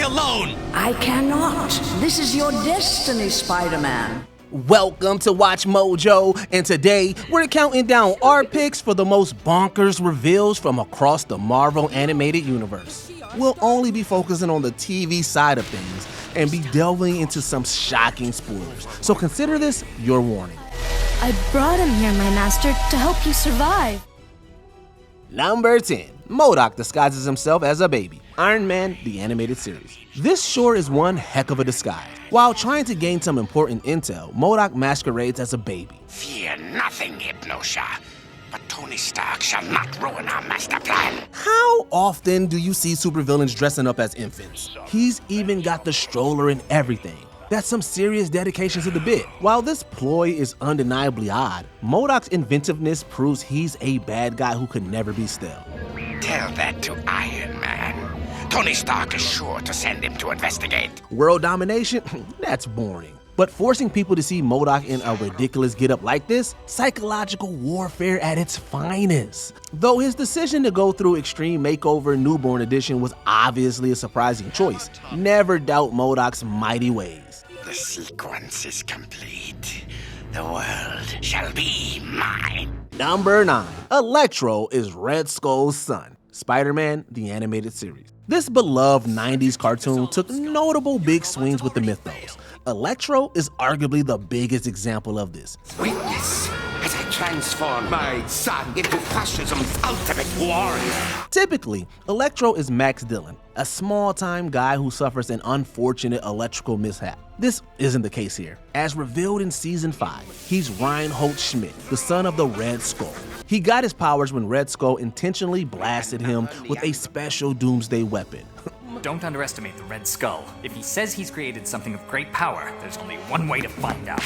alone! I cannot. This is your destiny, Spider-Man. Welcome to Watch Mojo, and today we're counting down our picks for the most bonkers reveals from across the Marvel animated universe. We'll only be focusing on the TV side of things and be delving into some shocking spoilers, so consider this your warning. I brought him here, my master, to help you survive. Number 10. Modok disguises himself as a baby. Iron Man, the animated series. This sure is one heck of a disguise. While trying to gain some important intel, Modok masquerades as a baby. Fear nothing, Genosha, but Tony Stark shall not ruin our master plan. How often do you see supervillains dressing up as infants? He's even got the stroller and everything. That's some serious dedication to the bit. While this ploy is undeniably odd, Modok's inventiveness proves he's a bad guy who could never be still. Tell that to Iron Man. Tony Stark is sure to send him to investigate. World domination? That's boring. But forcing people to see Modok in a ridiculous getup like this, psychological warfare at its finest. Though his decision to go through Extreme Makeover Newborn Edition was obviously a surprising choice, never doubt Modok's mighty ways. The sequence is complete. The world shall be mine. Number 9. Electro is Red Skull's son. Spider-Man, the animated series. This beloved 90s cartoon took notable big swings with the mythos. Electro is arguably the biggest example of this. Witness as I transform my son into fascism's ultimate warrior. Typically, Electro is Max Dillon, a small-time guy who suffers an unfortunate electrical mishap. This isn't the case here. As revealed in Season 5, he's Reinhold Schmidt, the son of the Red Skull. He got his powers when Red Skull intentionally blasted him with a special doomsday weapon. Don't underestimate the Red Skull. If he says he's created something of great power, there's only one way to find out.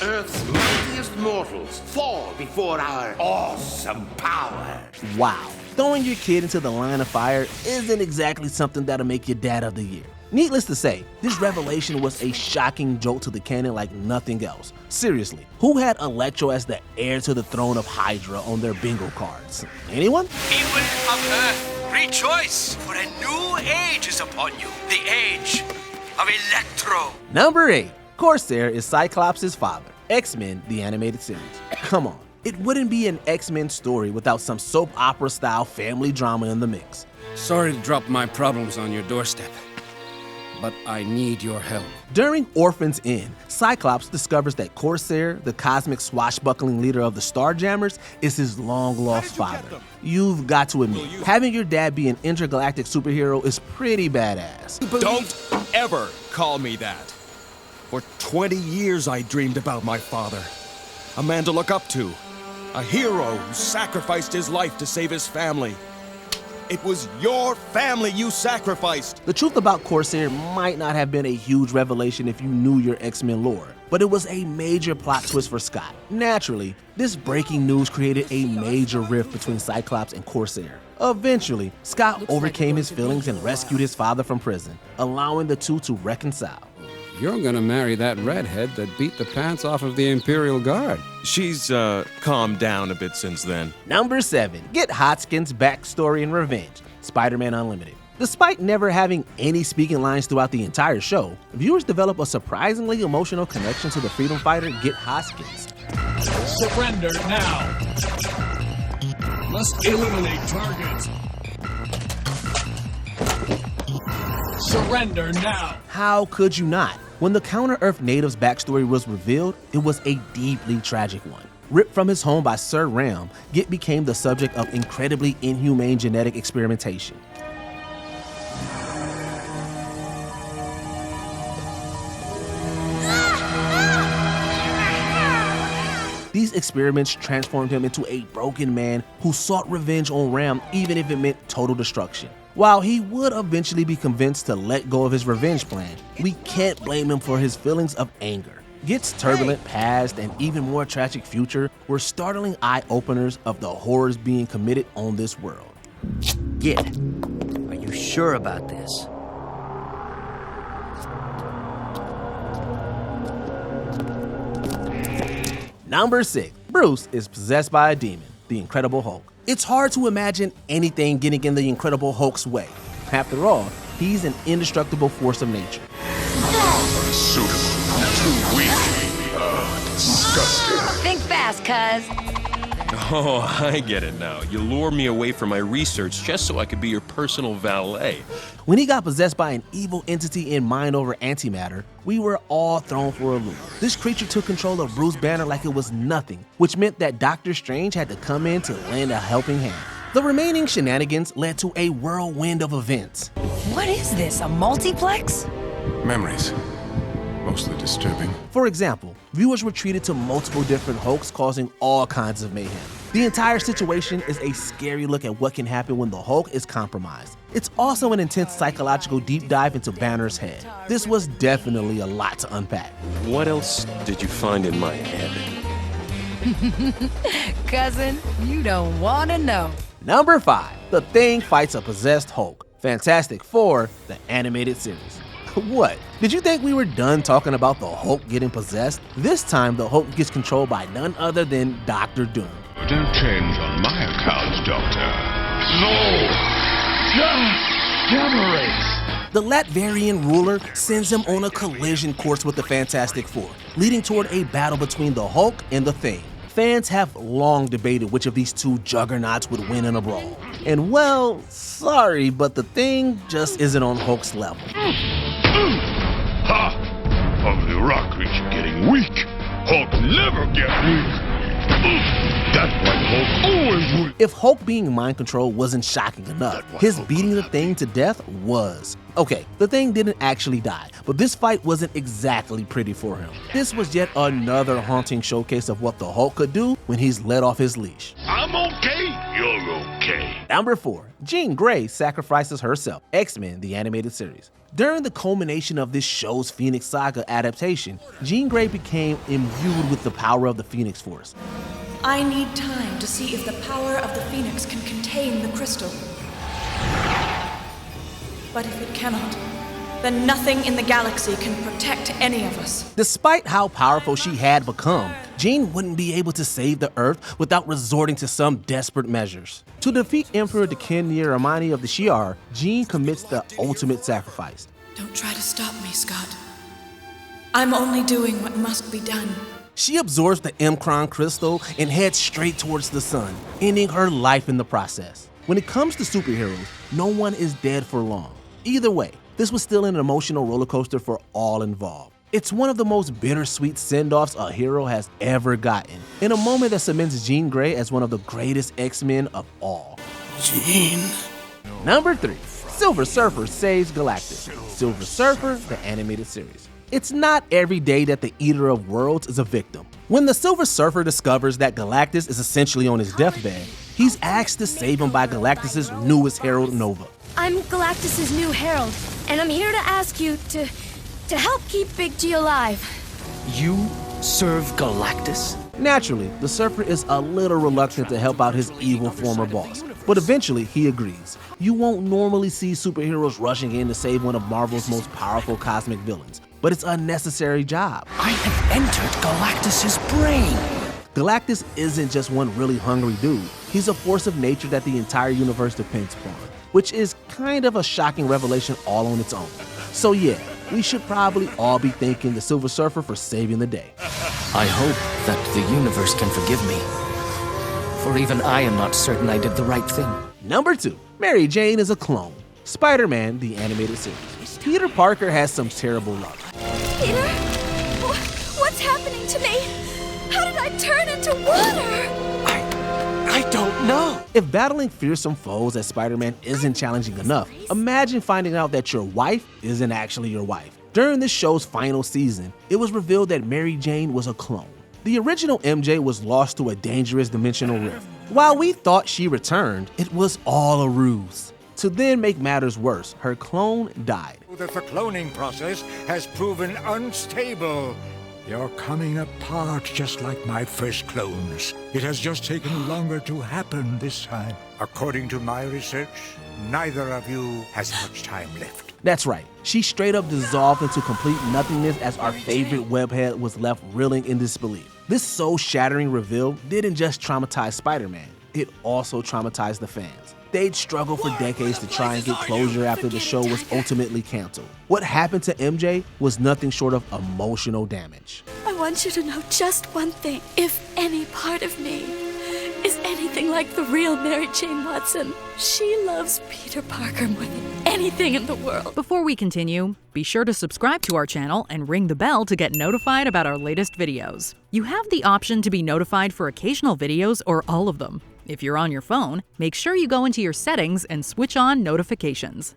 Earth's mightiest mortals fall before our awesome power. Wow, throwing your kid into the line of fire isn't exactly something that'll make you Dad of the Year. Needless to say, this revelation was a shocking jolt to the canon like nothing else. Seriously, who had Electro as the heir to the throne of Hydra on their bingo cards? Anyone? People of Earth, rejoice, for a new age is upon you, the age of Electro. Number 8. Corsair is Cyclops' father. X-Men, the animated series. Come on, it wouldn't be an X-Men story without some soap opera-style family drama in the mix. Sorry to drop my problems on your doorstep, but I need your help. During Orphan's End, Cyclops discovers that Corsair, the cosmic swashbuckling leader of the Starjammers, is his long-lost father. You've got to admit, having your dad be an intergalactic superhero is pretty badass. Don't ever call me that. For 20 years I dreamed about my father. A man to look up to. A hero who sacrificed his life to save his family. It was your family you sacrificed. The truth about Corsair might not have been a huge revelation if you knew your X-Men lore, but it was a major plot twist for Scott. Naturally, this breaking news created a major rift between Cyclops and Corsair. Eventually, Scott overcame his feelings and rescued his father from prison, allowing the two to reconcile. You're gonna marry that redhead that beat the pants off of the Imperial Guard. She's, calmed down a bit since then. Number 7. Git Hoskins' backstory and revenge. Spider-Man Unlimited. Despite never having any speaking lines throughout the entire show, viewers develop a surprisingly emotional connection to the freedom fighter Git Hoskins. Surrender now. Must eliminate targets. Surrender now. How could you not? When the Counter-Earth native's backstory was revealed, it was a deeply tragic one. Ripped from his home by Sir Ram, Git became the subject of incredibly inhumane genetic experimentation. These experiments transformed him into a broken man who sought revenge on Ram even if it meant total destruction. While he would eventually be convinced to let go of his revenge plan, we can't blame him for his feelings of anger. Git's turbulent past and even more tragic future were startling eye-openers of the horrors being committed on this world. Git, are you sure about this? Number 6. Bruce is possessed by a demon, the Incredible Hulk. It's hard to imagine anything getting in the Incredible Hulk's way. After all, he's an indestructible force of nature. Unsuitable. Too weak. Disgusting. Think fast, cuz. Oh, I get it now. You lure me away from my research just so I could be your personal valet. When he got possessed by an evil entity in mind over antimatter, we were all thrown for a loop. This creature took control of Bruce Banner like it was nothing, which meant that Doctor Strange had to come in to lend a helping hand. The remaining shenanigans led to a whirlwind of events. What is this, a multiplex? Memories. Mostly disturbing. For example, viewers were treated to multiple different Hulks causing all kinds of mayhem. The entire situation is a scary look at what can happen when the Hulk is compromised. It's also an intense psychological deep dive into Banner's head. This was definitely a lot to unpack. What else did you find in my head? Cousin, you don't wanna know. Number 5. The Thing fights a possessed Hulk. Fantastic Four, the animated series. What? Did you think we were done talking about the Hulk getting possessed? This time, the Hulk gets controlled by none other than Dr. Doom. Don't change on my account, Doctor. No! Gamma rays! The Latvarian ruler sends him on a collision course with the Fantastic Four, leading toward a battle between the Hulk and the Thing. Fans have long debated which of these two juggernauts would win in a brawl. And well, sorry, but the Thing just isn't on Hulk's level. Ha! Of the rock creature getting weak. Hulk never get weak. That's why Hulk always wins. If Hulk being mind controlled wasn't shocking enough, his beating the Thing to death was. Okay, the Thing didn't actually die, but this fight wasn't exactly pretty for him. This was yet another haunting showcase of what the Hulk could do when he's let off his leash. I'm okay. You're okay. Number 4. Jean Grey sacrifices herself. X-Men, the animated series. During the culmination of this show's Phoenix Saga adaptation, Jean Grey became imbued with the power of the Phoenix Force. I need time to see if the power of the Phoenix can contain the crystal. But if it cannot, then nothing in the galaxy can protect any of us. Despite how powerful she had become, Jean wouldn't be able to save the Earth without resorting to some desperate measures. To defeat Emperor Dekin Nieramani of the Shi'ar, Jean commits the ultimate sacrifice. Don't try to stop me, Scott. I'm only doing what must be done. She absorbs the M'Kron crystal and heads straight towards the sun, ending her life in the process. When it comes to superheroes, no one is dead for long. Either way, this was still an emotional roller coaster for all involved. It's one of the most bittersweet send-offs a hero has ever gotten, in a moment that cements Jean Grey as one of the greatest X-Men of all. Jean. Number 3. Silver Surfer saves Galactus. Silver Surfer, the animated series. It's not every day that the Eater of Worlds is a victim. When the Silver Surfer discovers that Galactus is essentially on his deathbed, he's asked to save him by Galactus' newest herald, Nova. I'm Galactus' new herald, and I'm here to ask you to help keep Big G alive. You serve Galactus? Naturally, the Surfer is a little reluctant to help out his evil former boss, but eventually he agrees. You won't normally see superheroes rushing in to save one of Marvel's most powerful cosmic villains, but it's a necessary job. I have entered Galactus' brain. Galactus isn't just one really hungry dude. He's a force of nature that the entire universe depends upon, which is kind of a shocking revelation all on its own. So yeah, we should probably all be thanking the Silver Surfer for saving the day. I hope that the universe can forgive me, for even I am not certain I did the right thing. Number 2. Mary Jane is a clone. Spider-Man, the animated series. Peter Parker has some terrible luck. Peter? What's happening to me? How did I turn into water? I don't know. If battling fearsome foes as Spider-Man isn't challenging enough, imagine finding out that your wife isn't actually your wife. During this show's final season, it was revealed that Mary Jane was a clone. The original MJ was lost to a dangerous dimensional rift. While we thought she returned, it was all a ruse. To then make matters worse, her clone died. The cloning process has proven unstable. You're coming apart just like my first clones. It has just taken longer to happen this time. According to my research, neither of you has much time left. That's right. She straight up dissolved into complete nothingness as our favorite webhead was left reeling in disbelief. This soul-shattering reveal didn't just traumatize Spider-Man, it also traumatized the fans. They'd struggle for decades to try and get closure after the show was ultimately canceled. What happened to MJ was nothing short of emotional damage. I want you to know just one thing. If any part of me is anything like the real Mary Jane Watson, she loves Peter Parker more than anything in the world. Before we continue, be sure to subscribe to our channel and ring the bell to get notified about our latest videos. You have the option to be notified for occasional videos or all of them. If you're on your phone, make sure you go into your settings and switch on notifications.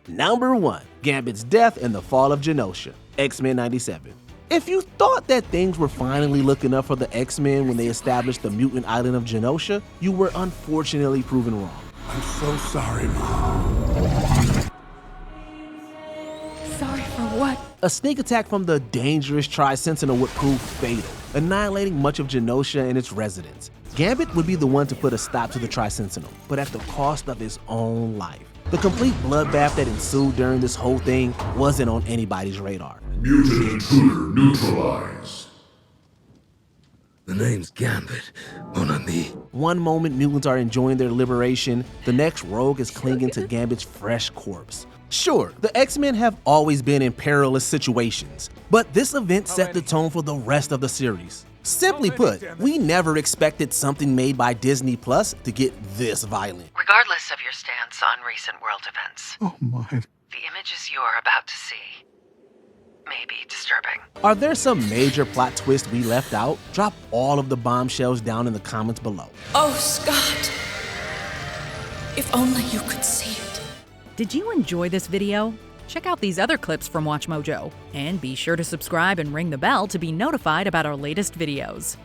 Number 1. Gambit's death and the fall of Genosha, X-Men 97. If you thought that things were finally looking up for the X-Men when they established the mutant island of Genosha, you were unfortunately proven wrong. I'm so sorry, Mom. Sorry for what? A sneak attack from the dangerous Tri-Sentinel would prove fatal, annihilating much of Genosha and its residents. Gambit would be the one to put a stop to the Tri-Sentinel, but at the cost of his own life. The complete bloodbath that ensued during this whole thing wasn't on anybody's radar. Mutant intruder neutralized. The name's Gambit, mon ami. One moment mutants are enjoying their liberation, the next Rogue is clinging to Gambit's fresh corpse. Sure, the X-Men have always been in perilous situations, but this event set the tone for the rest of the series. Simply put, we never expected something made by Disney Plus to get this violent. Regardless of your stance on recent world events, Oh my. the images you are about to see may be disturbing. Are there some major plot twists we left out? Drop all of the bombshells down in the comments below. Oh, Scott. If only you could see it. Did you enjoy this video? Check out these other clips from WatchMojo, and be sure to subscribe and ring the bell to be notified about our latest videos.